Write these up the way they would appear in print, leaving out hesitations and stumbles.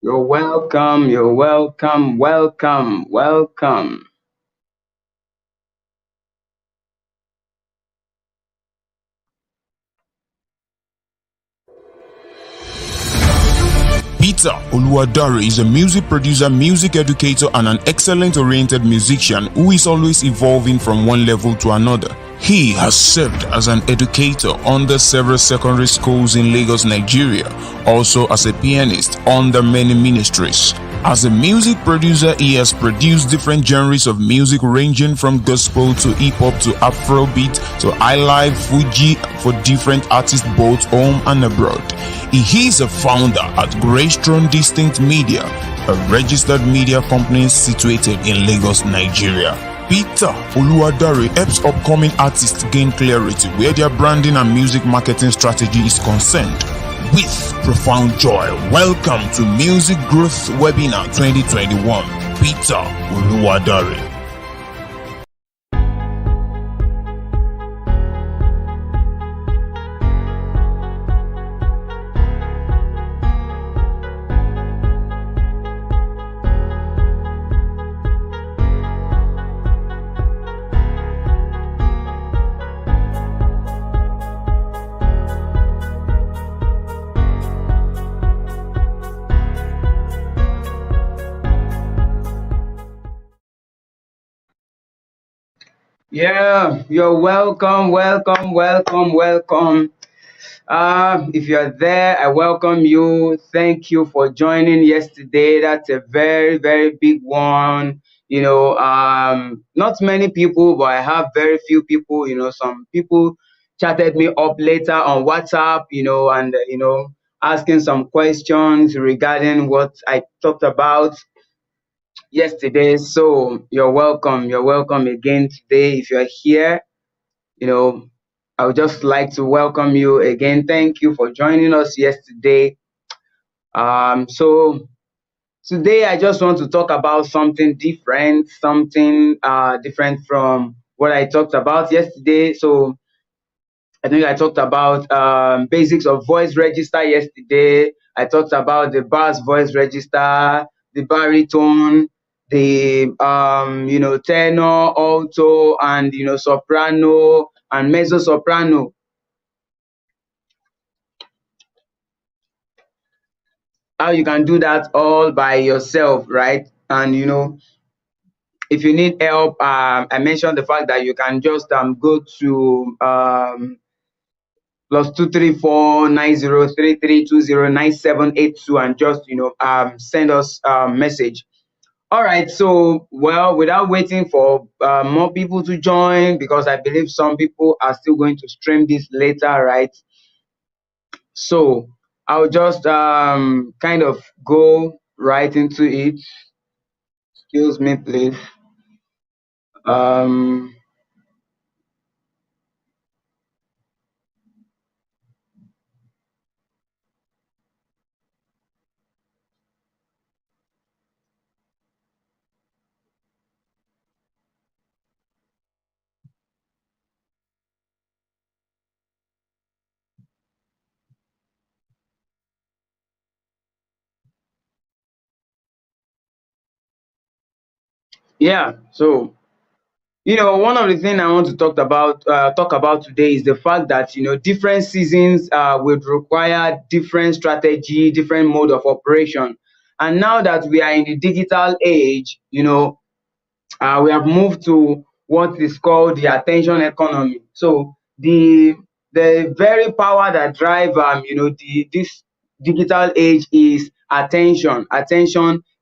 You're welcome, you're welcome, welcome, welcome. Peter Oluwadare is a music producer, music educator, and an excellent-oriented musician who is always evolving from one level to another. He has served as an educator under several secondary schools in Lagos, Nigeria, also as a pianist under many ministries. As a music producer, he has produced different genres of music ranging from gospel to hip-hop to Afrobeat to highlife, Fuji for different artists both home and abroad. He is a founder at Greystone Distinct Media, a registered media company situated in Lagos, Nigeria. Peter Oluwadare helps upcoming artists gain clarity where their branding and music marketing strategy is concerned. With profound joy, welcome to Music Growth Webinar 2021, Peter Oluwadare. Yeah, you're welcome, welcome, welcome, welcome. If you're there, I welcome you. Thank you for joining yesterday. That's a very, very big one. Not many people, but I have very few people. Some people chatted me up later on WhatsApp, and asking some questions regarding what I talked about yesterday. So you're welcome. You're welcome again today. If you're here, you know, I would just like to welcome you again. Thank you for joining us yesterday. So today I just want to talk about something different, something different from what I talked about yesterday. So I think I talked about basics of voice register yesterday. I talked about the bass voice register, the baritone, the tenor, alto, and soprano and mezzo soprano. How you can do that all by yourself, right? And if you need help, I mentioned the fact that you can just go to +2349033209782 and just send us a message. All right, so well, without waiting for more people to join, because I believe some people are still going to stream this later, right? So I'll just kind of go right into it. Excuse me, please. Um, yeah. So one of the things I want to talk about today is the fact that different seasons would require different strategy, different mode of operation. And now that we are in the digital age, we have moved to what is called the attention economy. So the very power that drive this digital age is attention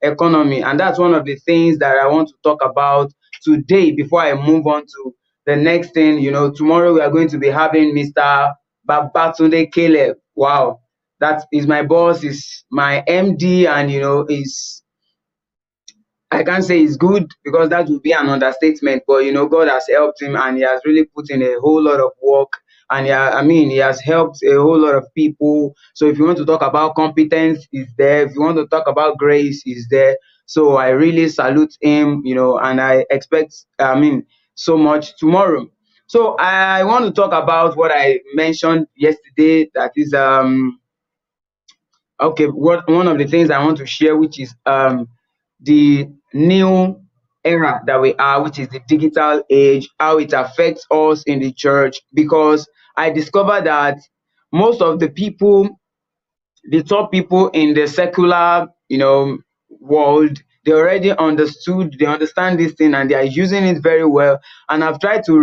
economy, and that's one of the things that I want to talk about today before I move on to the next thing. Tomorrow we are going to be having Mr. Babatunde Caleb. Wow, that is my boss, is my MD, and is I can't say it's good because that would be an understatement, but God has helped him and he has really put in a whole lot of work. And yeah, I mean, he has helped a whole lot of people. So if you want to talk about competence, is there. If you want to talk about grace, is there. So I really salute him, and I expect, so much tomorrow. So I want to talk about what I mentioned yesterday. That is, Okay, what one of the things I want to share, which is the new era that we are, which is the digital age, how it affects us in the church. Because I discovered that most of the top people in the secular, world, they already understood, they understand this thing, and they are using it very well. And I've tried to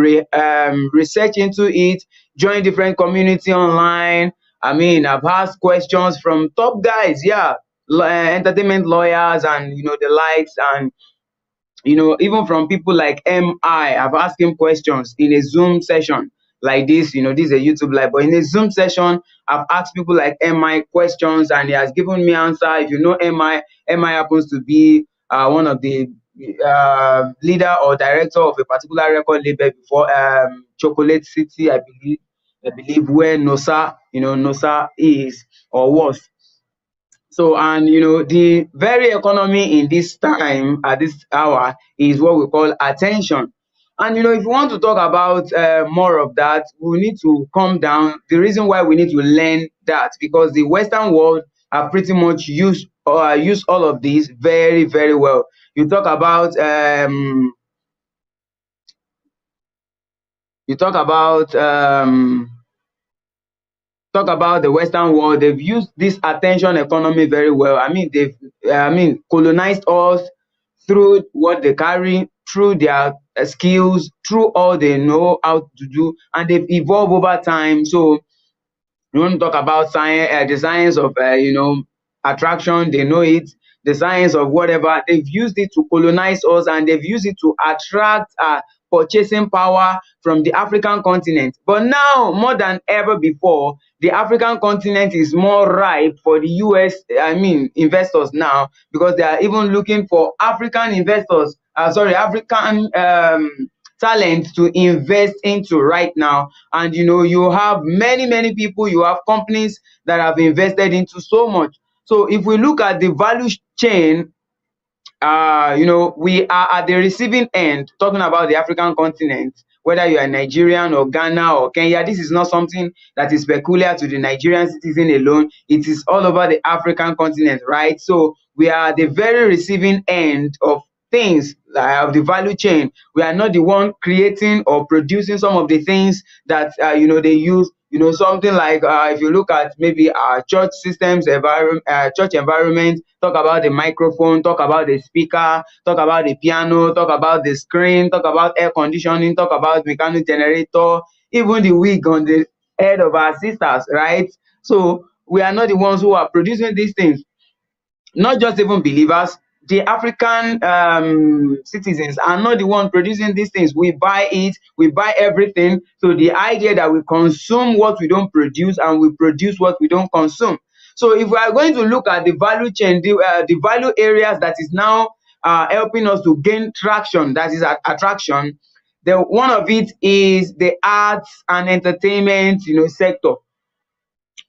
research into it, join different community online. I mean, I've asked questions from top guys, yeah, entertainment lawyers, and the likes, and even from people like MI, I've asked him questions in a Zoom session like this. This is a YouTube live, but in a Zoom session, I've asked people like MI questions, and he has given me answer. If you know MI happens to be one of the leader or director of a particular record label before Chocolate City, I believe where Nosa is or was. So, and the very economy in this time, at this hour, is what we call attention. And if you want to talk about more of that, we need to come down. The reason why we need to learn that, because the Western world have pretty much used all of these very, very well. You talk about you talk about the Western world. They've used this attention economy very well. I mean, they've colonized us through what they carry, through their skills, through all they know how to do, and they've evolved over time. So you want to talk about science, the science of attraction, they know it. The science of whatever, they've used it to colonize us, and they've used it to attract purchasing power from the African continent. But now, more than ever before, the African continent is more ripe for the US, I mean, investors now, because they are even looking for African investors, African talent to invest into right now. And you have many, many people, you have companies that have invested into so much. So if we look at the value chain, we are at the receiving end, talking about the African continent, whether you are Nigerian or Ghana or Kenya. This is not something that is peculiar to the Nigerian citizen alone. It is all over the African continent, right? So we are at the very receiving end of things, of the value chain. We are not the one creating or producing some of the things that they use. Something like, if you look at maybe our church systems, church environment, talk about the microphone, talk about the speaker, talk about the piano, talk about the screen, talk about air conditioning, talk about mechanic generator, even the wig on the head of our sisters, right? So we are not the ones who are producing these things. Not just even believers, the African citizens are not the one producing these things. We buy it, we buy everything. So the idea that we consume what we don't produce, and we produce what we don't consume. So if we are going to look at the value chain, the value areas that is now helping us to gain traction, that is attraction, the one of it is the arts and entertainment sector.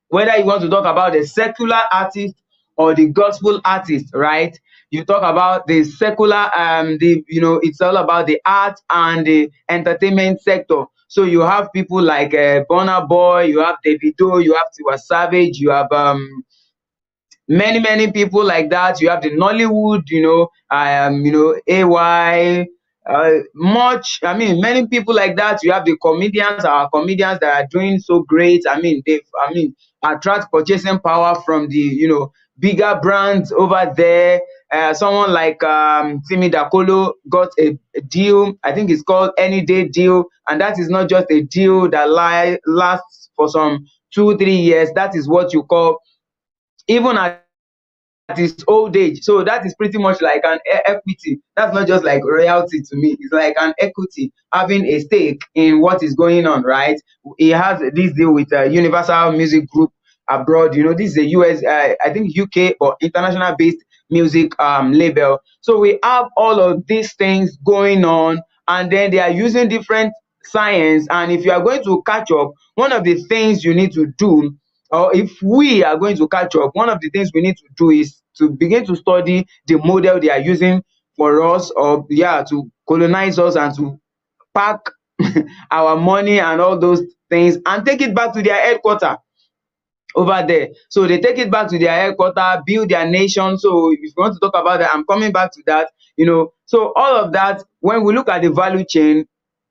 Whether you want to talk about the secular artist or the gospel artist, right? You talk about the secular, it's all about the art and the entertainment sector. So you have people like Burna Boy, you have Davido, you have Tiwa Savage, you have many, many people like that. You have the Nollywood, AY, much. I mean, many people like that. You have the comedians, our comedians that are doing so great. I mean, attract purchasing power from the bigger brands over there. Someone like Timi Dakolo got a deal. I think it's called Any Day Deal, and that is not just a deal that lasts for some 2 3 years. That is what you call, even at his old age. So that is pretty much like an equity. That's not just like royalty to me. It's like an equity, having a stake in what is going on, right? He has this deal with Universal Music Group abroad. This is a US, I think UK or international based music label. So we have all of these things going on, and then they are using different science. And if you are going to catch up, one of the things you need to do, or if we are going to catch up, one of the things we need to do is to begin to study the model they are using for us, or to colonize us and to pack our money and all those things and take it back to their headquarters. over there. So they take it back to their headquarters, build their nation. So if you want to talk about that, I'm coming back to that. So all of that, when we look at the value chain,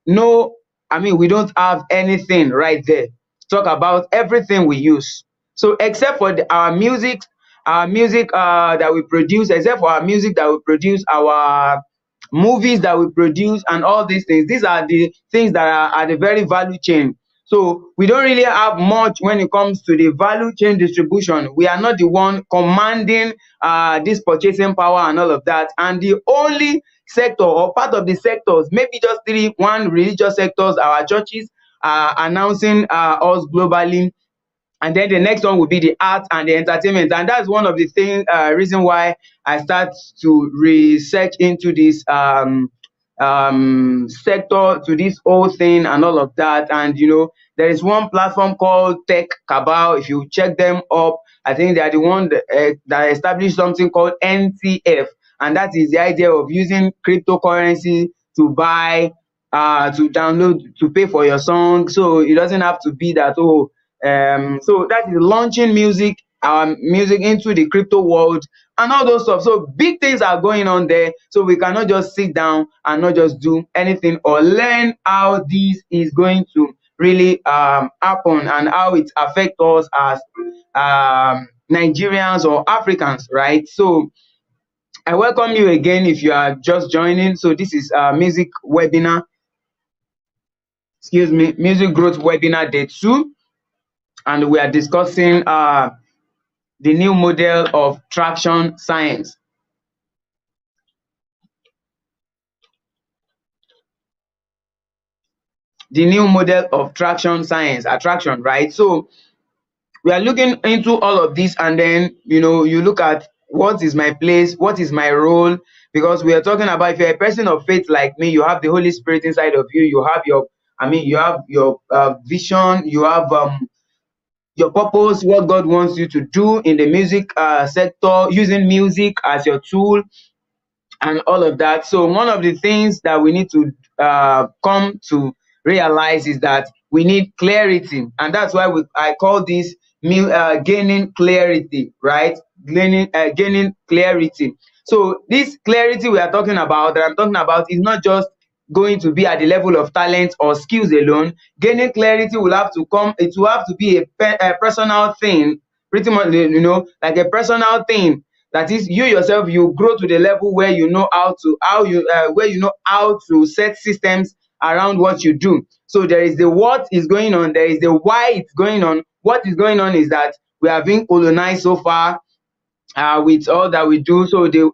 no, I mean, we don't have anything right there. Talk about everything we use. So except for our music that we produce, except for our music that we produce, our movies that we produce, and all these things. These are the things that are at the very value chain. So we don't really have much when it comes to the value chain distribution. We are not the one commanding this purchasing power and all of that. And the only sector or part of the sectors, maybe just three, one religious sectors, our churches are announcing us globally, and then the next one will be the art and the entertainment. And that's one of the things reason why I start to research into this sector, to this whole thing and all of that. And there is one platform called Tech Cabal. If you check them up, I think they are the one that established something called NTF, and that is the idea of using cryptocurrency to buy, to download, to pay for your song. So it doesn't have to be that, so that is launching music into the crypto world and all those stuff. So big things are going on there. So we cannot just sit down and not just do anything or learn how this is going to really happen and how it affects us as Nigerians or Africans, right? So I welcome you again if you are just joining. So this is music webinar, music growth webinar day 2, and we are discussing the new model of traction science. The new model of traction science, attraction, right? So we are looking into all of this, and then you look at what is my place, what is my role, because we are talking about, if you're a person of faith like me, you have the Holy Spirit inside of you. You have your vision, you have your purpose, what God wants you to do in the music sector, using music as your tool and all of that. So one of the things that we need to come to realize is that we need clarity, and that's why I call this gaining clarity, right? Gaining clarity. So this clarity we are talking about, that I'm talking about, is not just going to be at the level of talent or skills alone. Gaining clarity will have to come. It will have to be a personal thing, pretty much, like a personal thing. That is, you yourself, you grow to the level where you know how to set systems around what you do. So there is the what is going on, there is the why it's going on. What is going on is that we are being colonized so far with all that we do. So the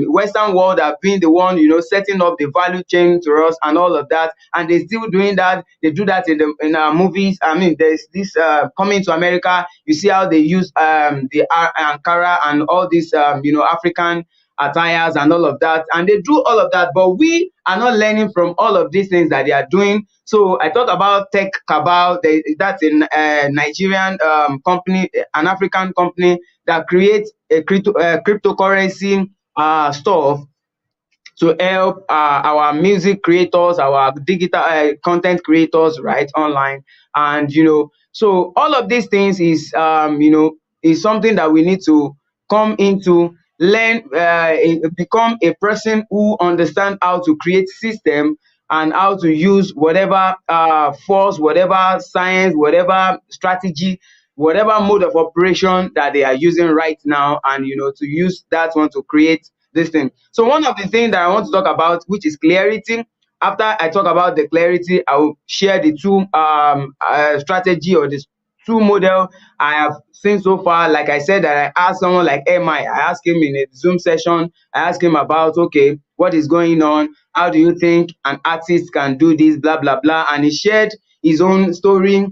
Western world have been the one, setting up the value chain to us and all of that, and they're still doing that. They do that in our movies. I mean, there's this coming to America. You see how they use the Ankara and all these African attires and all of that, and they do all of that, but we are not learning from all of these things that they are doing. So I talk about Tech Cabal. That's a Nigerian company, an African company that creates a cryptocurrency stuff to help our music creators, our digital content creators, right, online. And so all of these things is is something that we need to come into, learn, become a person who understand how to create system and how to use whatever force, whatever science, whatever strategy, whatever mode of operation that they are using right now, and to use that one to create this thing. So one of the things that I want to talk about, which is clarity. After I talk about the clarity, I will share the two strategy, or the two model I have seen so far. Like I said, that I asked someone like MI, I asked him in a Zoom session, I asked him about, okay, what is going on? How do you think an artist can do this, blah, blah, blah. And he shared his own story.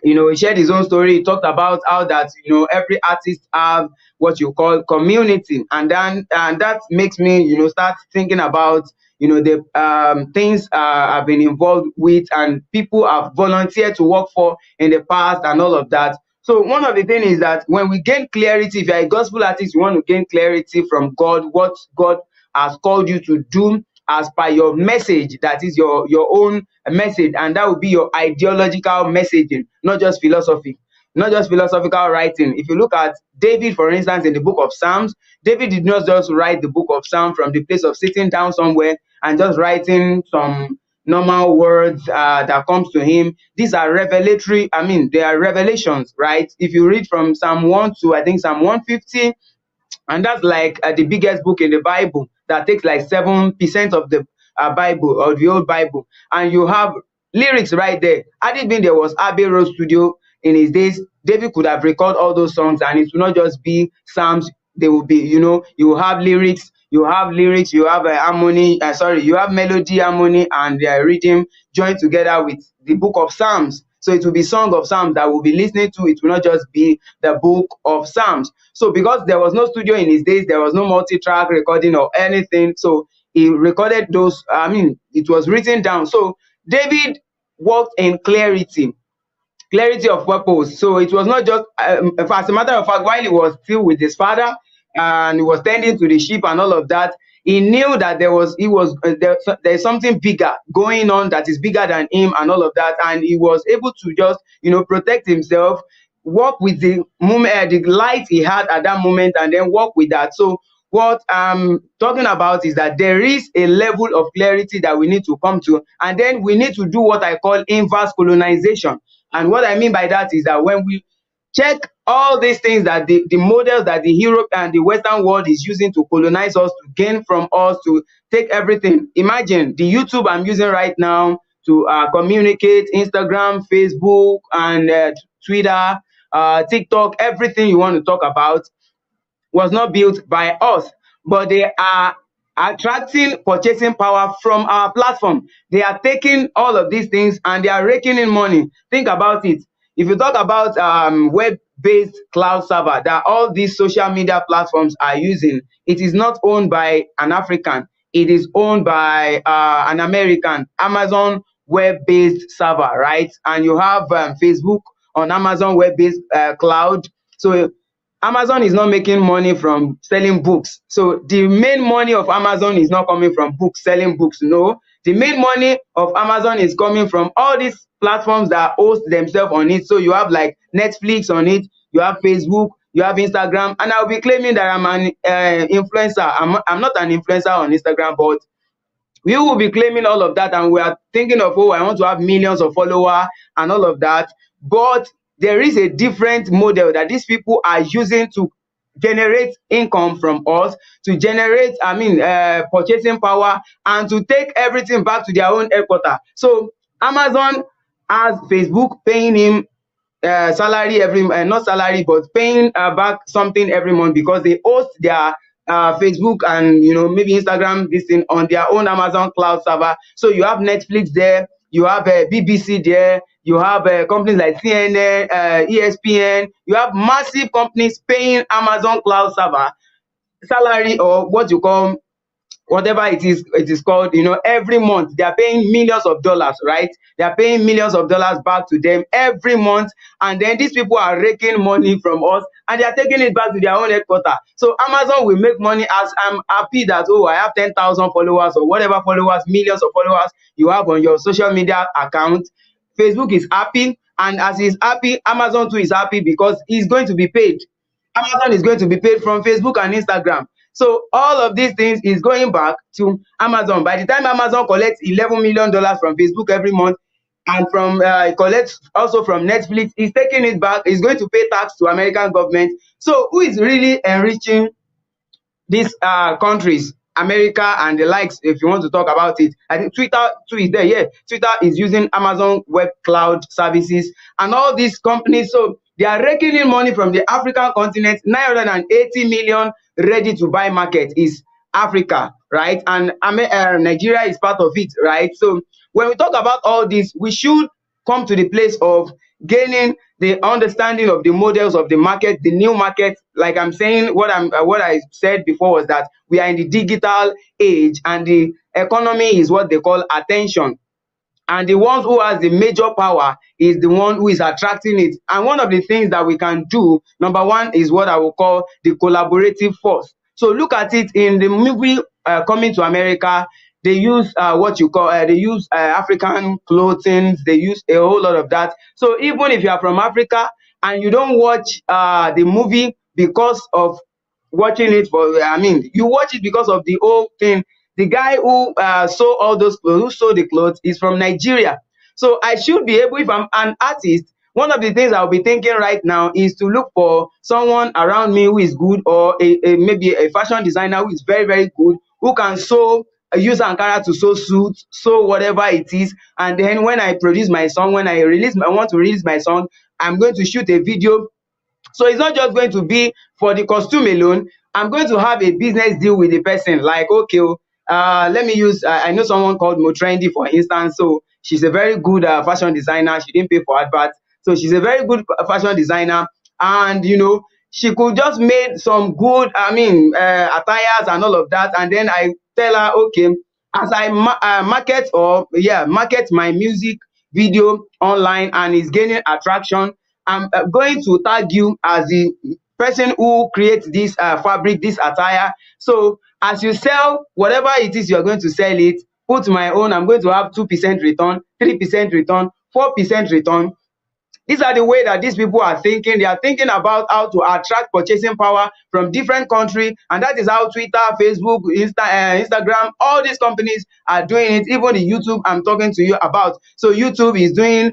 He shared his own story. He talked about how that every artist have what you call community, and that makes me start thinking about the things I've been involved with and people have volunteered to work for in the past and all of that. So one of the things is that when we gain clarity, if you're a gospel artist, you want to gain clarity from God, what God has called you to do as per your message, that is your own message, and that will be your ideological messaging, not just philosophy. not just philosophical writing. If you look at David, for instance, in the book of Psalms, David did not just write the book of Psalms from the place of sitting down somewhere and just writing some normal words that comes to him. These are revelatory, I mean, they are revelations, right? If you read from Psalm 1 to, I think, Psalm 150, and that's like the biggest book in the Bible that takes like 7% of the Bible or the old Bible, and you have lyrics right there. Had it been there was Abbey Road Studio in his days, David could have recorded all those songs, and it will not just be psalms. They will be, you will have lyrics, you have harmony. Sorry, you have melody, harmony, and rhythm joined together with the book of Psalms. So it will be Song of Psalms that we'll be listening to. It will not just be the book of Psalms. So because there was no studio in his days, there was no multi-track recording or anything. So he recorded those. I mean, it was written down. So David worked in clarity of purpose. So it was not just, as a matter of fact, while he was still with his father and he was tending to the sheep and all of that, he knew that there's something bigger going on that is bigger than him and all of that, and he was able to just protect himself, work with the moment, the light he had at that moment, and then work with that. So what I'm talking about is that there is a level of clarity that we need to come to, and then we need to do what I call inverse colonization. And what I mean by that is that when we check all these things that the models that the Europe and the Western world is using to colonize us, to gain from us, to take everything. Imagine the YouTube I'm using right now to communicate, Instagram, Facebook, and Twitter, TikTok, everything you want to talk about was not built by us, but they are attracting purchasing power from our platform. They are taking all of these things and they are raking in money. Think about it. If you talk about web-based cloud server that all these social media platforms are using, it is not owned by an African. It is owned by an American, Amazon web-based server, right? And you have Facebook on Amazon web-based cloud. So Amazon is not making money from selling books. So the main money of Amazon is not coming from books, selling books. No, the main money of Amazon is coming from all these platforms that host themselves on it. So you have like Netflix on it, you have Facebook, you have Instagram, and I'll be claiming that I'm an influencer. I'm not an influencer on Instagram, but we will be claiming all of that, and we are thinking of, oh, I want to have millions of followers and all of that. But there is a different model that these people are using to generate income from us, to generate, purchasing power, and to take everything back to their own headquarters. So Amazon has Facebook paying him salary every not salary, but paying back something every month because they host their Facebook and maybe Instagram this thing on their own Amazon cloud server. So you have Netflix there, you have BBC there, you have companies like CNN, ESPN. You have massive companies paying Amazon cloud server salary, or what you call, whatever it is called, every month. They are paying millions of dollars, right? They are paying millions of dollars back to them every month, and then these people are raking money from us and they are taking it back to their own headquarters. So Amazon will make money. As I'm happy that, oh, I have 10,000 followers or whatever followers, millions of followers you have on your social media account. Facebook is happy, and as he's happy, Amazon too is happy because he's going to be paid. Amazon is going to be paid from Facebook and Instagram. So all of these things is going back to Amazon. By the time Amazon collects $11 million from Facebook every month, and from collects also from Netflix, he's taking it back. He's going to pay tax to American government. So who is really enriching these countries? America and the likes, if you want to talk about it. I think Twitter too is there. Yeah, Twitter is using Amazon Web Cloud services and all these companies. So they are raking in money from the African continent. 980 million ready to buy market is Africa, right? And Nigeria is part of it, right? So when we talk about all this, we should come to the place of gaining the understanding of the models of the market, the new market. Like I'm saying, what I said before was that we are in the digital age, and the economy is what they call attention. And the ones who has the major power is the one who is attracting it. And one of the things that we can do, number one, is what I will call the collaborative force. So look at it in the movie Coming to America. They use African clothing. They use a whole lot of that. So even if you are from Africa and you don't watch the movie because of watching it for, I mean, you watch it because of the whole thing. The guy who sold all those clothes, who sold the clothes, is from Nigeria. So I should be able, if I'm an artist, one of the things I'll be thinking right now is to look for someone around me who is good, or maybe a fashion designer who is very, very good, who can sew, use Ankara to sew suits, sew whatever it is. And then when I produce my song, when I want to release my song, I'm going to shoot a video. So it's not just going to be for the costume alone. I'm going to have a business deal with the person. Like, okay, let me use, I know someone called Motrendy, for instance. So she's a very good fashion designer. She didn't pay for adverts. So she's a very good fashion designer. And, she could just make some good, I mean, attires and all of that. And then I tell her, okay, as I market my music video online and is gaining attraction, I'm going to tag you as the person who creates this fabric, this attire. So as you sell whatever it is you're going to sell it, put my own, I'm going to have 2% return, 3% return, 4% return. These are the way that these people are thinking. They are thinking about how to attract purchasing power from different countries, and that is how Twitter, Facebook, Instagram, all these companies are doing it. Even the YouTube I'm talking to you about. So YouTube is doing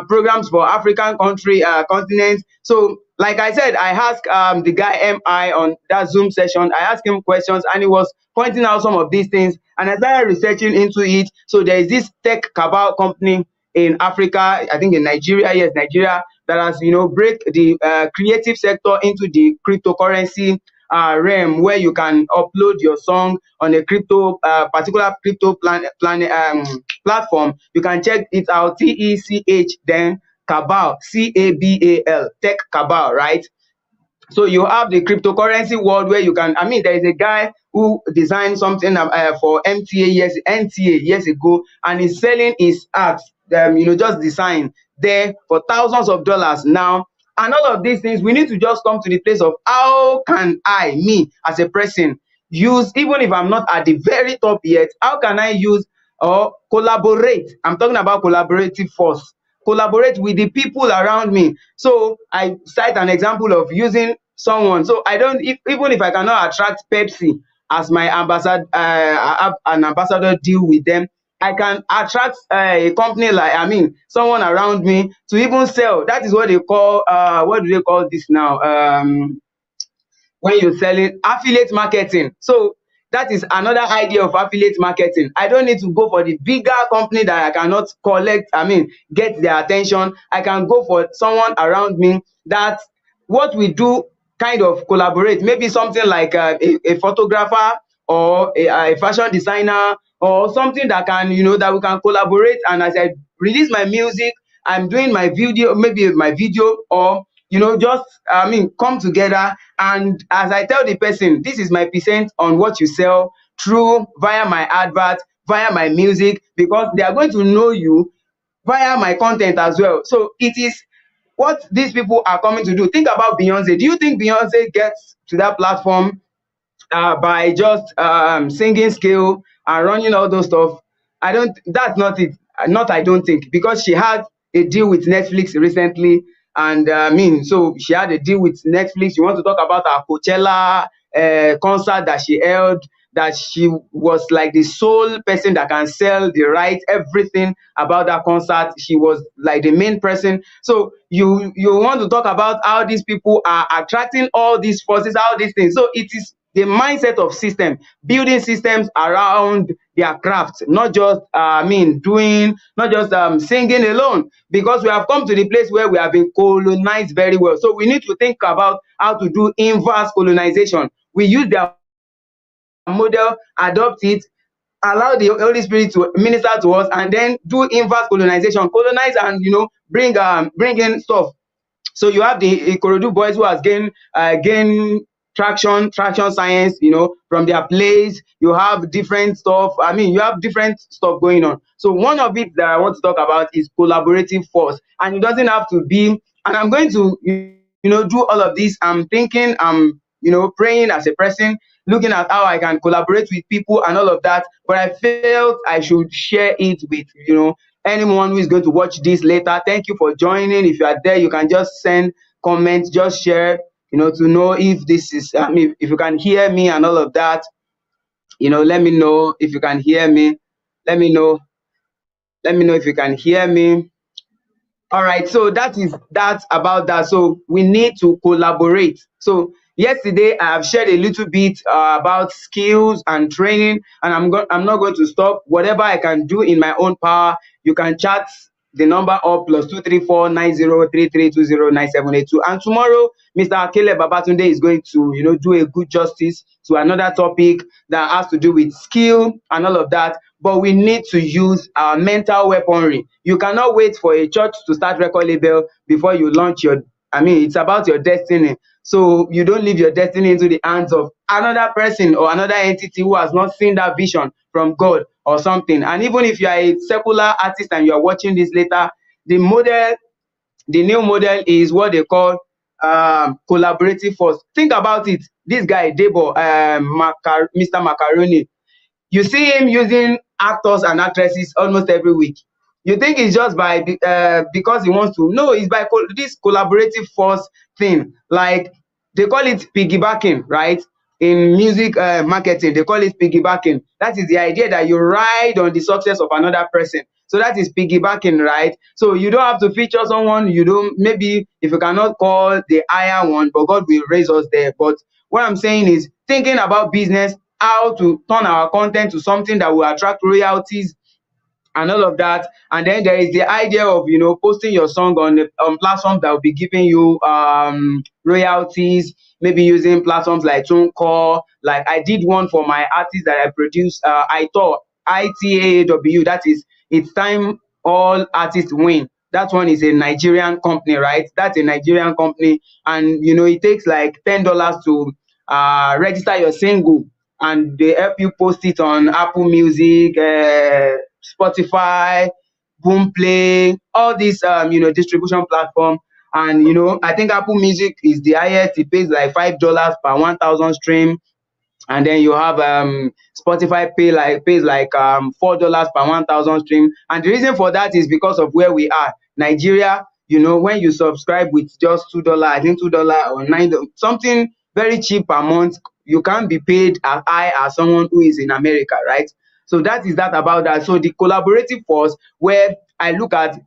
programs for African continents. So like I said, I asked the guy MI on that Zoom session. I asked him questions, and he was pointing out some of these things. And I started researching into it. So there is this Tech Cabal company in Africa, I think in Nigeria, yes, Nigeria, that has, break the creative sector into the cryptocurrency realm, where you can upload your song on a particular crypto platform. You can check it out, TECH, then Cabal, CABAL, Tech Cabal, right? So you have the cryptocurrency world, where you can, I mean, there is a guy who designed something for NTA years ago, and he's selling his art, just design there for thousands of dollars now. And all of these things, we need to just come to the place of how can me as a person, use, even if I'm not at the very top yet, how can I use or collaborate? I'm talking about collaborative force. Collaborate with the people around me. So I cite an example of using someone. So I don't, even if I cannot attract Pepsi as my ambassador, I have an ambassador deal with them, I can attract a company, like, I mean, someone around me to even sell. That is what they call, what do they call this now? When you're selling affiliate marketing. So that is another idea of affiliate marketing. I don't need to go for the bigger company that I cannot get their attention. I can go for someone around me that what we do kind of collaborate. Maybe something like a photographer, or a fashion designer, or something that can, that we can collaborate. And as I release my music, I'm doing my video, maybe my video, or just, come together. And as I tell the person, this is my percent on what you sell through via my advert, via my music, because they are going to know you via my content as well. So it is what these people are coming to do. Think about Beyonce. Do you think Beyonce gets to that platform by just singing skill and running all those stuff? I don't. That's not it. Not, I don't think, because she had a deal with Netflix recently, and so she had a deal with Netflix. You want to talk about her Coachella concert that she held, that she was like the sole person that can sell the right, everything about that concert. She was like the main person. So you want to talk about how these people are attracting all these forces, all these things. So it is the mindset of system, building systems around their craft, not just singing alone, because we have come to the place where we have been colonized very well. So we need to think about how to do inverse colonization. We use their model, adopt it, allow the Holy Spirit to minister to us, and then do inverse colonization, colonize, and bring in stuff. So you have the Ikorodu boys, who has gained traction science, from their plays. You have different stuff. You have different stuff going on. So one of it that I want to talk about is collaborative force, and it doesn't have to be. And I'm going to, do all of this. I'm thinking, praying as a person, looking at how I can collaborate with people and all of that. But I felt I should share it with, anyone who is going to watch this later. Thank you for joining. If you are there, you can just send comment, just share, to know if this is, I mean, if you can hear me and all of that. Let me know if you can hear me. Let me know. Let me know if you can hear me. All right, so that's about that. So we need to collaborate. So yesterday I have shared a little bit about skills and training, and I'm not going to stop. Whatever I can do in my own power, you can chat the number up +2349033209782. And tomorrow, Mr. Akele Babatunde is going to do a good justice to another topic that has to do with skill and all of that. But we need to use our mental weaponry. You cannot wait for a church to start record label before you launch your, I mean, it's about your destiny. So you don't leave your destiny into the hands of another person or another entity who has not seen that vision from God or something. And even if you are a secular artist and you are watching this later, the new model is what they call collaborative force. Think about it. This guy, Debo, Mr. Macaroni, you see him using actors and actresses almost every week. You think it's just by because he wants to? No, it's by this collaborative force thing. Like they call it piggybacking, right? In music marketing, they call it piggybacking. That is the idea that you ride on the success of another person. So that is piggybacking, right? So you don't have to feature someone. You don't, maybe if you cannot call the higher one, but God will raise us there. But what I'm saying is thinking about business, how to turn our content to something that will attract royalties and all of that. And then there is the idea of posting your song on platforms that will be giving you royalties, maybe using platforms like TuneCore. Like I did one for my artist that I produced, ITAAW, that is It's Time All Artists Win. That one is a Nigerian company, right? That's a Nigerian company, and it takes like $10 to register your single, and they help you post it on Apple Music, Spotify, Boomplay, all these distribution platform. And I think Apple Music is the highest. It pays like $5 per 1,000 stream. And then you have Spotify pays like $4 per 1,000 stream. And the reason for that is because of where we are. Nigeria, when you subscribe with just $2, I think $2 or $9, something very cheap per month, you can't be paid as high as someone who is in America, right? So that is that about that. So the collaborative force, where I look at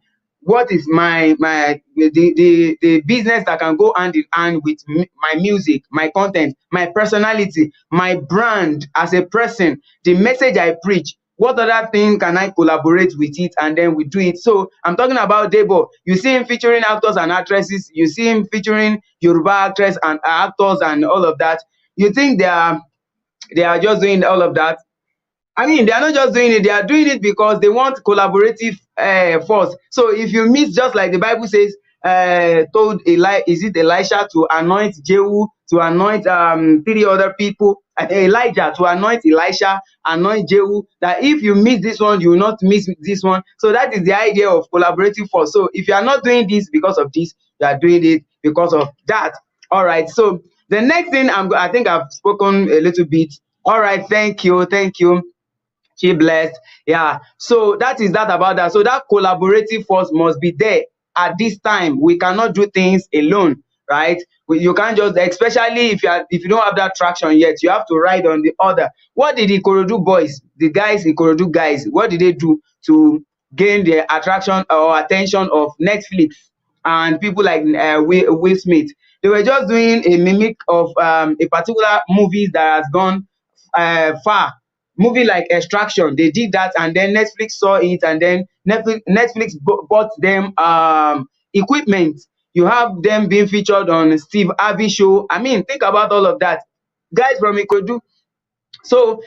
what is the business that can go hand in hand with my music, my content, my personality, my brand as a person, the message I preach. What other thing can I collaborate with it, and then we do it? So I'm talking about Debo. You see him featuring actors and actresses. You see him featuring Yoruba actors and actors and all of that. You think they are just doing all of that? I mean, they are not just doing it, they are doing it because they want collaborative force. So if you miss, just like the Bible says, told Elisha to anoint Jehu, to anoint three other people, Elijah to anoint Elisha, anoint Jehu, that if you miss this one, you will not miss this one. So that is the idea of collaborative force. So if you are not doing this because of this, you are doing it because of that. All right. So the next thing I think I've spoken a little bit. All right. Thank you. Thank you. She blessed. Yeah. So that is that about that. So that collaborative force must be there at this time. We cannot do things alone, right? You can't just, especially if you don't have that traction yet, you have to ride on the other. What did the Ikorodu boys, the guys, Ikorodu guys, what did they do to gain the attraction or attention of Netflix and people like Will Smith? They were just doing a mimic of a particular movie that has gone far. Movie like Extraction, they did that, and then Netflix saw it, and then Netflix bought them equipment. You have them being featured on Steve Harvey show. I mean, think about all of that. Guys from Ikodu. So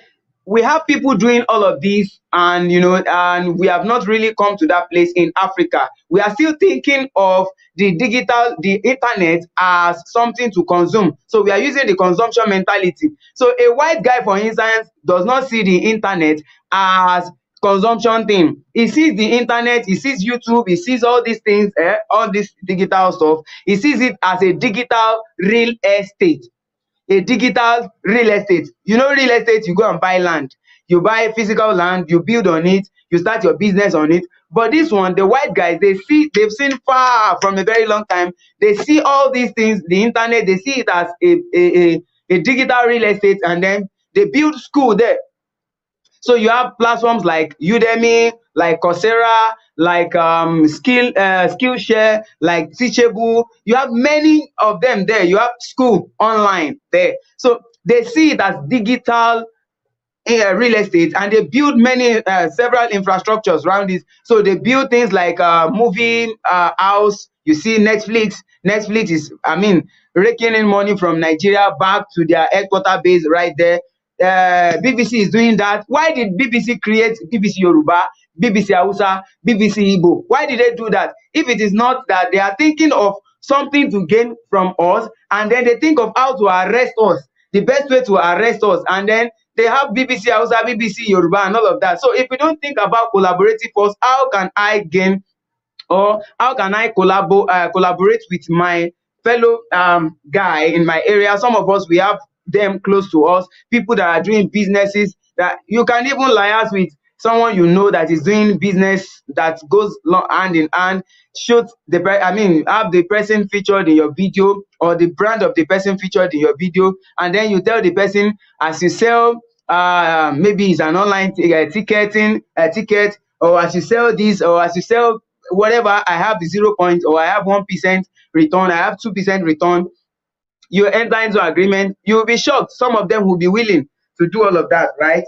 we have people doing all of this, and and we have not really come to that place in Africa. We are still thinking of the internet as something to consume. So we are using the consumption mentality. So a white guy, for instance, does not see the internet as consumption thing. He sees the internet, he sees YouTube, he sees all these things, all this digital stuff. He sees it as a digital real estate. A digital real estate. Real estate, you go and buy land. you buy physical land, you build on it, you start your business on it. But this one, the white guys, they've seen far from a very long time. They see all these things, the internet, they see it as a digital real estate, and then they build school there. So you have platforms like Udemy, like Coursera, like Skillshare, like Teachable. You have many of them there. You have school online there. So they see it as digital real estate, and they build many several infrastructures around this. So they build things like movie house. You see Netflix is, I mean, raking in money from Nigeria back to their headquarter base right there. BBC is doing that. Why did BBC create BBC Yoruba, BBC Hausa, BBC Igbo? Why did they do that? If it is not that they are thinking of something to gain from us, and then they think of how to arrest us, the best way to arrest us, and then they have BBC Hausa, BBC Yoruba, and all of that. So if we don't think about collaborative force, how can I gain, or how can I collaborate with my fellow guy in my area? Some of us, we have them close to us, people that are doing businesses that you can even liaise with someone you know that is doing business that goes hand in hand. Shoot the have the person featured in your video, or the brand of the person featured in your video, and then you tell the person, as you sell maybe it's an online ticketing ticket, or as you sell this, or as you sell whatever, I have the 0 point, or I have 1% return, I have 2% return. You enter into agreement, you'll be shocked. Some of them will be willing to do all of that, right?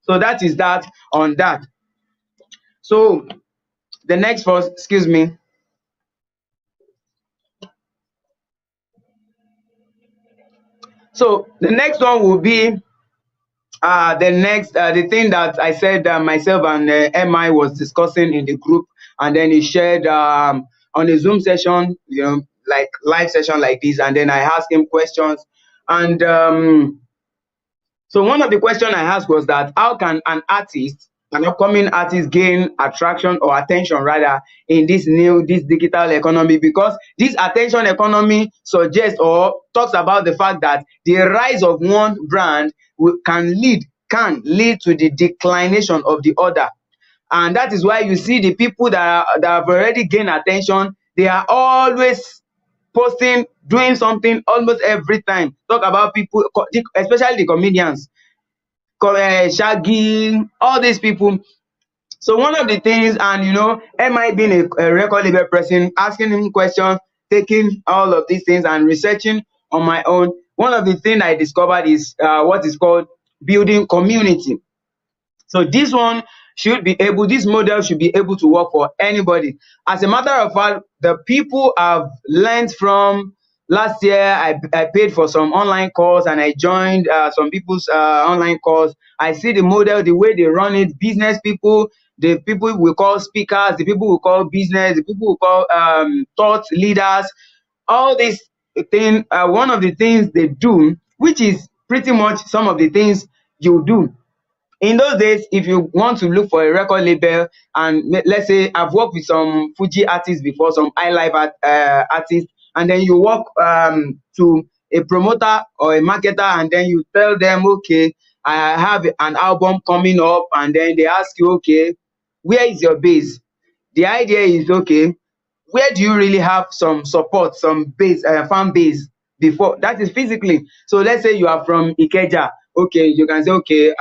So that is that on that. So the next verse, excuse me. So the next one will be the thing that I said myself and MI was discussing in the group, and then he shared on a Zoom session, like live session like this, and then I asked him questions. And so one of the questions I asked was that how can an upcoming artist gain attraction or attention rather in this digital economy? Because this attention economy suggests or talks about the fact that the rise of one brand can lead to the declination of the other. And that is why you see the people that have already gained attention, they are always posting, doing something almost every time. Talk about people, especially the comedians, Shaggy, all these people. So one of the things, and am I being a record label person, asking him questions, taking all of these things and researching on my own, one of the things I discovered is what is called building community. So this model should be able to work for anybody. As a matter of fact, the people I've learned from last year, I paid for some online course, and I joined some people's online course. I see the model, the way they run it, business people, the people we call speakers, the people we call business, the people we call thought leaders, all these things. One of the things they do, which is pretty much some of the things you do. In those days, if you want to look for a record label, and let's say I've worked with some Fuji artists before, some highlife artists, and then you walk to a promoter or a marketer, and then you tell them, okay, I have an album coming up, and then they ask you, okay, where is your base? The idea is, okay, where do you really have some support, some base, fan base before? That is physically. So let's say you are from Ikeja. Okay, you can say, okay,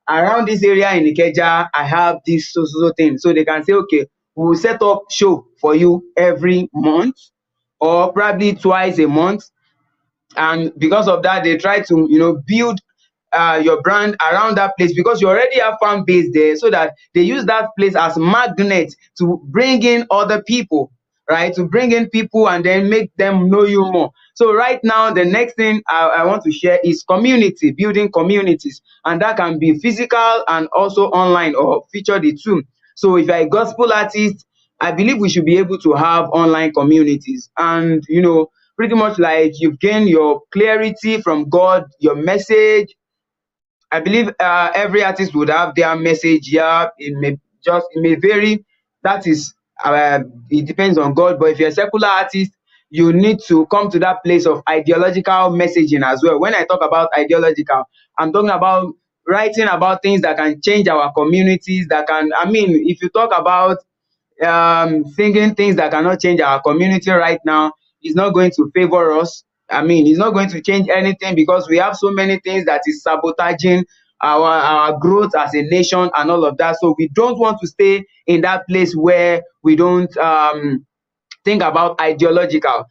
around this area in Ikeja, I have this so thing. So they can say, okay, we will set up show for you every month, or probably twice a month. And because of that, they try to build your brand around that place, because you already have fan base there, so that they use that place as magnet to bring in other people, right? To bring in people and then make them know you more. So right now, the next thing I want to share is community, building communities. And that can be physical and also online, or feature the two. So if you're a gospel artist, I believe we should be able to have online communities. And, pretty much like you've gained your clarity from God, your message. I believe every artist would have their message here. It may vary. That is, it depends on God. But if you're a secular artist, you need to come to that place of ideological messaging as well. When I talk about ideological, I'm talking about writing about things that can change our communities, that can, I mean, if you talk about thinking things that cannot change our community right now, is not going to favor us. I mean, it's not going to change anything because we have so many things that is sabotaging our growth as a nation and all of that. So we don't want to stay in that place where we don't think about ideological.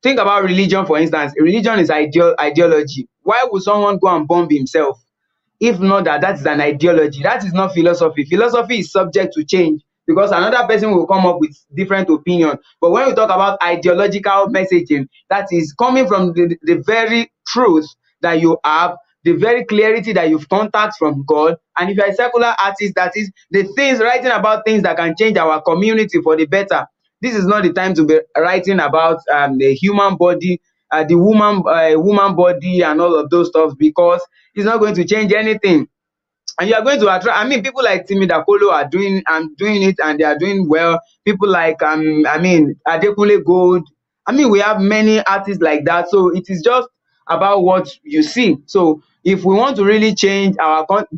Think about religion, for instance. Religion is ideology. Why would someone go and bomb himself? If not that that is an ideology, that is not philosophy. Philosophy is subject to change because another person will come up with different opinion. But when we talk about ideological messaging, that is coming from the very truth that you have, the very clarity that you've contact from God. And if you're a secular artist, that is the things writing about things that can change our community for the better. This is not the time to be writing about the human body, the woman body and all of those stuff because it's not going to change anything. And you are going to attract, I mean, people like Timi Dakolo are doing it and they are doing well. People like I mean Adekunle Gold. I mean, we have many artists like that. So it is just about what you see. So if we want to really change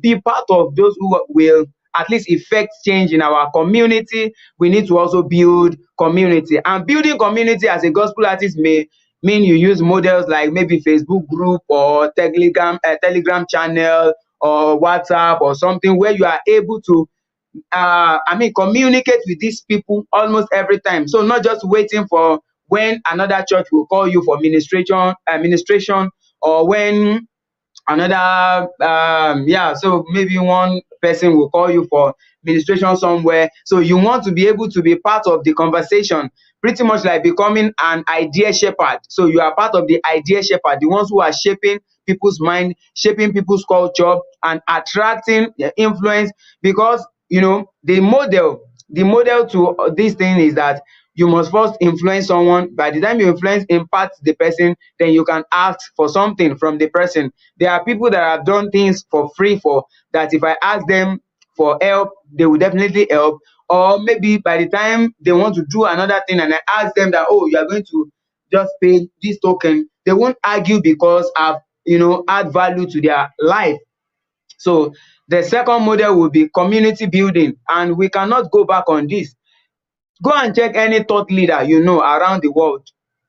be part of those who will at least effect change in our community, we need to also build community. And building community as a gospel artist may mean you use models like maybe Facebook group or Telegram channel or WhatsApp or something where you are able to I mean communicate with these people almost every time. So not just waiting for when another church will call you for administration or when another yeah, so maybe one person will call you for ministration somewhere. So you want to be able to be part of the conversation, pretty much like becoming an idea shepherd. So you are part of the idea shepherd, the ones who are shaping people's mind, shaping people's culture and attracting the influence. Because you know the model to this thing is that you must first influence someone. By the time you influence impact the person, then you can ask for something from the person. There are people that have done things for free for that if I ask them for help, they will definitely help. Or maybe by the time they want to do another thing and I ask them that, oh, you are going to just pay this token, they won't argue because I've add value to their life. So the second model will be community building, and we cannot go back on this. Go and check any thought leader around the world,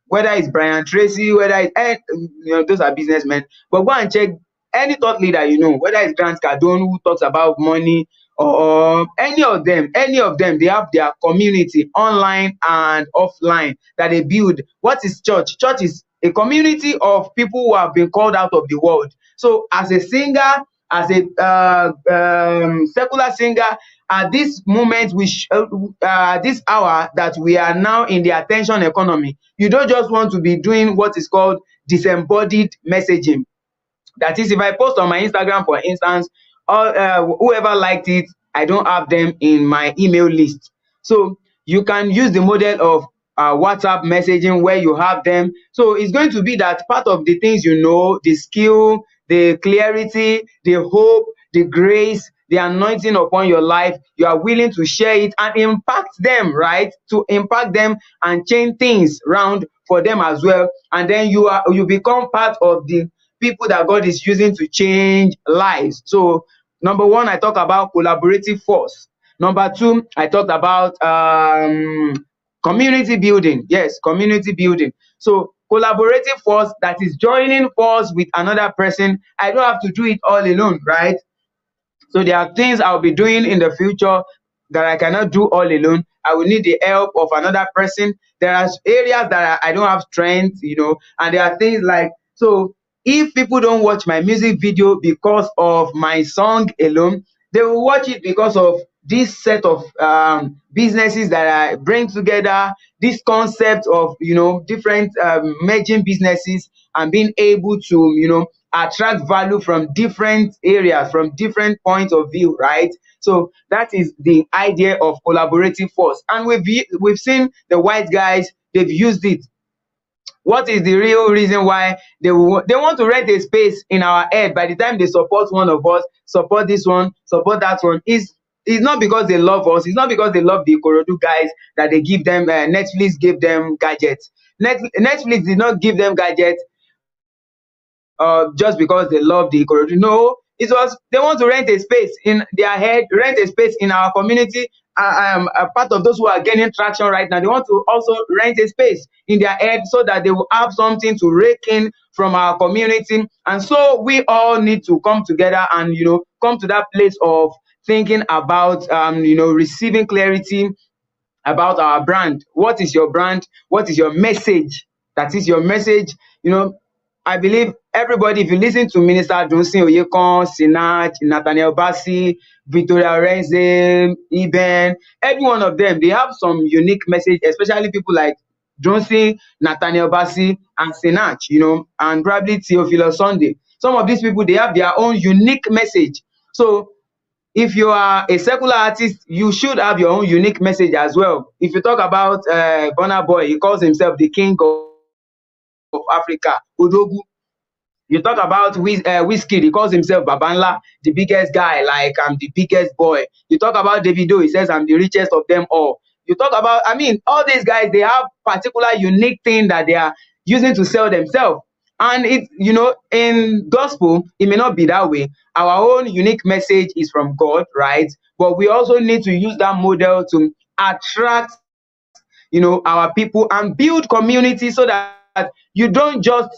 whether it's Brian Tracy, whether it's those are businessmen. But go and check any thought leader, whether it's Grant Cardone who talks about money, or any of them, they have their community online and offline that they build. What is church? Church is a community of people who have been called out of the world. So as a singer, as a secular singer, at this moment, this hour that we are now in the attention economy, you don't just want to be doing what is called disembodied messaging. That is, if I post on my Instagram, for instance, whoever liked it, I don't have them in my email list. So you can use the model of WhatsApp messaging where you have them. So it's going to be that part of the things the skill, the clarity, the hope, the grace, the anointing upon your life, you are willing to share it and impact them, right? To impact them and change things around for them as well. And then you become part of the people that God is using to change lives. So number one, I talk about collaborative force. Number two, I talked about community building. Yes, community building. So collaborative force, that is joining force with another person. I don't have to do it all alone, right? So there are things I'll be doing in the future that I cannot do all alone. I will need the help of another person. There are areas that I don't have strength, and there are things like, so if people don't watch my music video because of my song alone, they will watch it because of this set of businesses that I bring together, this concept of different merging businesses and being able to attract value from different areas, from different points of view, right? So that is the idea of collaborative force, and we've seen the white guys, they've used it. What is the real reason why they want to rent a space in our head? By the time they support one of us, support this one, support that one, is it's not because they love us. It's not because they love the Ikorodu guys that they give them Netflix gave them gadgets. Netflix did not give them gadgets just because they love the Ikorodu. No, It was they want to rent a space in their head, rent a space in our community. A part of those who are gaining traction right now, they want to also rent a space in their head so that they will have something to rake in from our community. And so we all need to come together and come to that place of thinking about receiving clarity about our brand. What is your brand? What is your message? That is your message. I believe everybody, if you listen to Minister Dunsin Oyekan, Sinach, Nathaniel Bassey, Victoria Renze, Eben, every one of them, they have some unique message, especially people like Dunsin, Nathaniel Bassey, and Sinach, and probably Theophilus Sunday. Some of these people, they have their own unique message. So if you are a secular artist, you should have your own unique message as well. If you talk about Burna Boy, he calls himself the king of Africa, Odogu. You talk about Wizkid, he calls himself Babanla, the biggest guy, like I'm the biggest boy. You talk about Davido, he says I'm the richest of them all. You talk about, all these guys, they have particular unique thing that they are using to sell themselves. And in gospel, it may not be that way. Our own unique message is from God, right? But we also need to use that model to attract, our people and build community so that you don't just,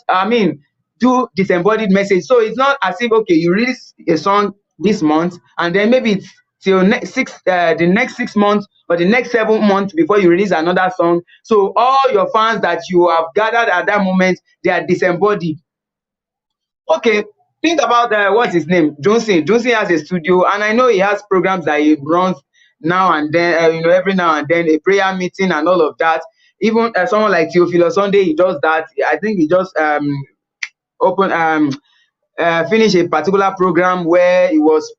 do disembodied message. So it's not as if, okay, you release a song this month and then maybe it's till the next 6 months or the next 7 months before you release another song. So all your fans that you have gathered at that moment, they are disembodied. Okay, think about what's his name, Dunsin. Dunsin has a studio, and I know he has programs that he runs now and then, every now and then, a prayer meeting and all of that. Even someone like Theophilus Sunday, he does that. I think he just open finish a particular program where he was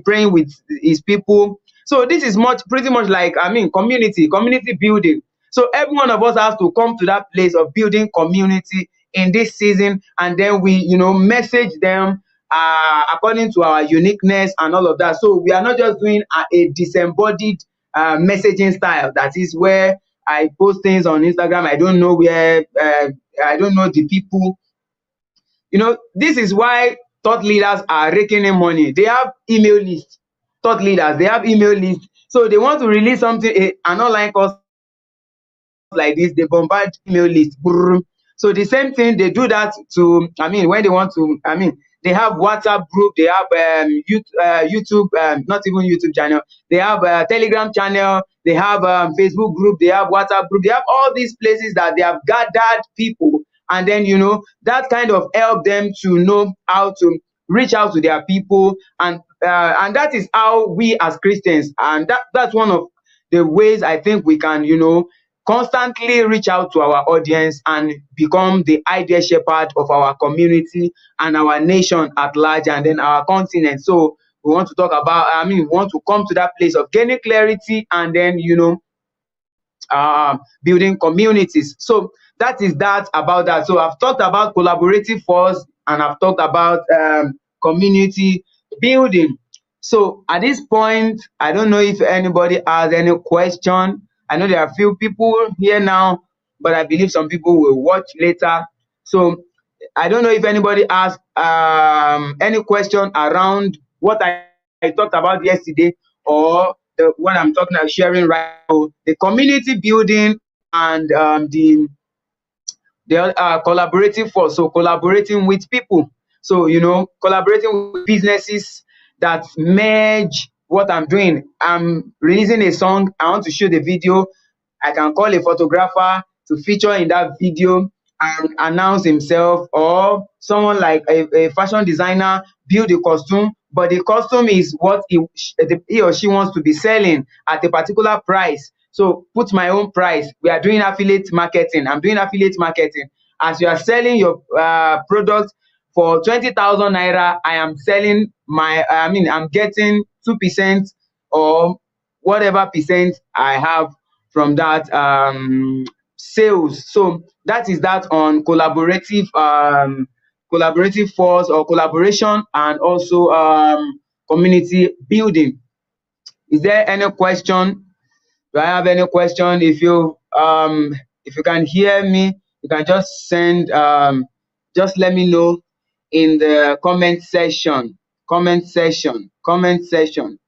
praying with his people. So this is pretty much like community building. So every one of us has to come to that place of building community in this season, and then we message them according to our uniqueness and all of that. So we are not just doing a disembodied messaging style. That is where I post things on Instagram. I don't know where I don't know the people. This is why thought leaders are raking in money. They have email lists. Thought leaders, they have email lists. So they want to release something, an online course like this, they bombard email list. So the same thing, they do that to, when they want to, they have WhatsApp group, they have YouTube, not even YouTube channel, they have a Telegram channel, they have Facebook group, they have WhatsApp group, they have all these places that they have gathered people. And then, that kind of help them to know how to reach out to their people. And that is how we as Christians, and that's one of the ways I think we can, constantly reach out to our audience and become the ideal shepherd of our community and our nation at large, and then our continent. So we want to talk about, we want to come to that place of gaining clarity and then, building communities. So that is that about that. So I've talked about collaborative force and I've talked about community building. So at this point, I don't know if anybody has any question. I know there are a few people here now, but I believe some people will watch later. So I don't know if anybody has any question around what I talked about yesterday, or what I'm talking about sharing right now, the community building and the collaborative force. So collaborating with people. So collaborating with businesses that merge what I'm doing. I'm releasing a song, I want to shoot a video. I can call a photographer to feature in that video and announce himself, or someone like a fashion designer build a costume, but the costume is what he or she wants to be selling at a particular price. So put my own price. We are doing affiliate marketing. I'm doing affiliate marketing. As you are selling your product for 20,000 naira, I am selling I'm getting 2% or whatever percent I have from that sales. So that is that on collaborative force or collaboration, and also community building. Is there any question? Do I have any question? If you can hear me, you can just send just let me know in the comment section. comment section. Comment section.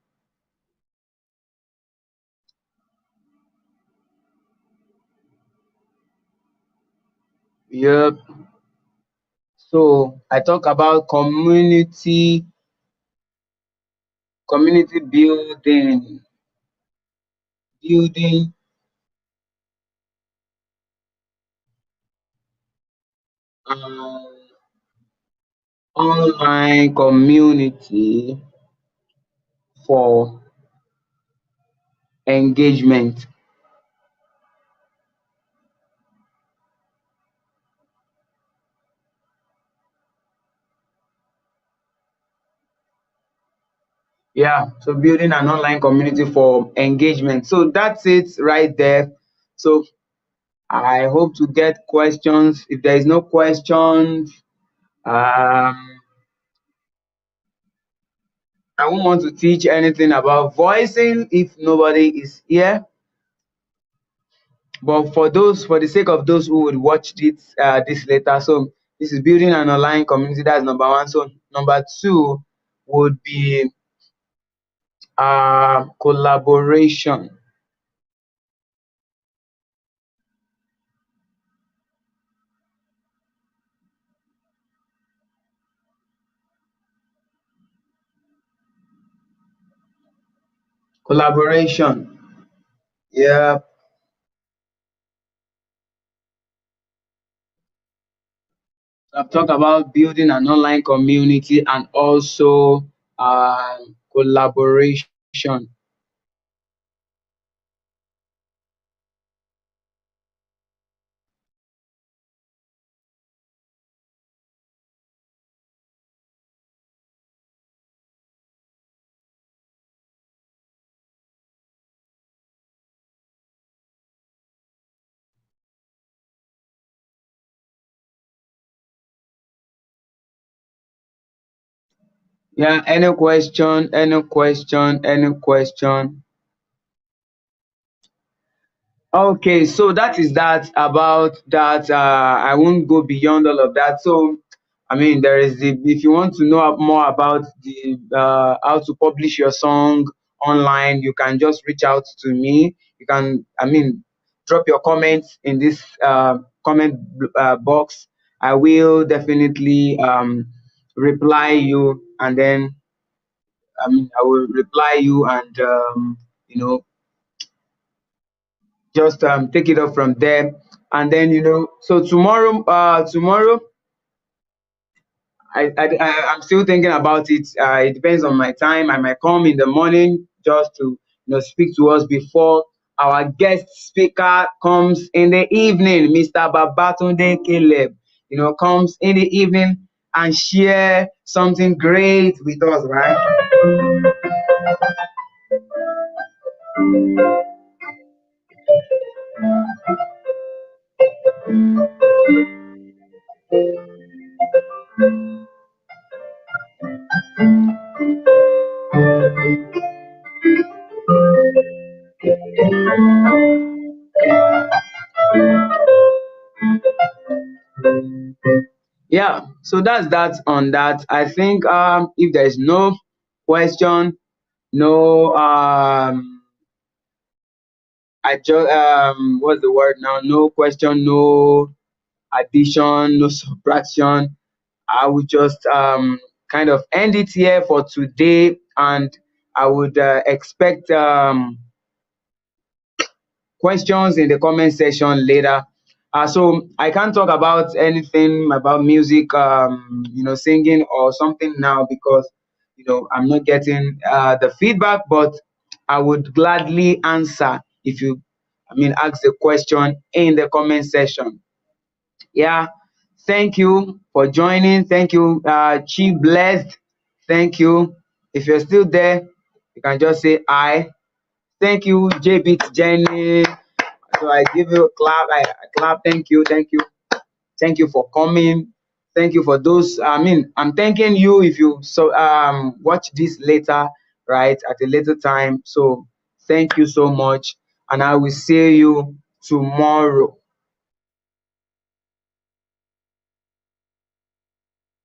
Yep. So I talk about community building an online community for engagement. Yeah, so building an online community for engagement. So that's it right there. So I hope to get questions. If there is no questions, um, I won't want to teach anything about voicing if nobody is here. But for the sake of those who would watch this later, so this is building an online community. That's number one. So number two would be collaboration. Collaboration. Yeah, I've talked about building an online community and also collaboration. Yeah, any question, any question, any question. Okay, so that is that about that. I won't go beyond all of that. So, I mean, there is the if you want to know more about the how to publish your song online, you can just reach out to me. You can, I mean, drop your comments in this comment box. I will definitely reply you, and then I will reply you, and you know just take it up from there. And then so tomorrow I'm still thinking about it. It depends on my time. I might come in the morning just to speak to us before our guest speaker comes in the evening. Mr. Babatunde Caleb comes in the evening and share something great with us, right? Yeah, so that's that on that. I think if there is no question, no I just what's the word now? No question, no addition, no subtraction. I would just kind of end it here for today, and I would expect questions in the comment section later. So I can't talk about anything about music, singing or something now because I'm not getting the feedback. But I would gladly answer if you, ask the question in the comment section. Yeah, thank you for joining. Thank you, Chi Blessed. Thank you. If you're still there, you can just say I. Thank you, JBit Jenny. So I give you a clap. I clap. Thank you. Thank you. Thank you for coming. Thank you for those. I'm thanking you if you watch this later, right, at a later time. So thank you so much. And I will see you tomorrow.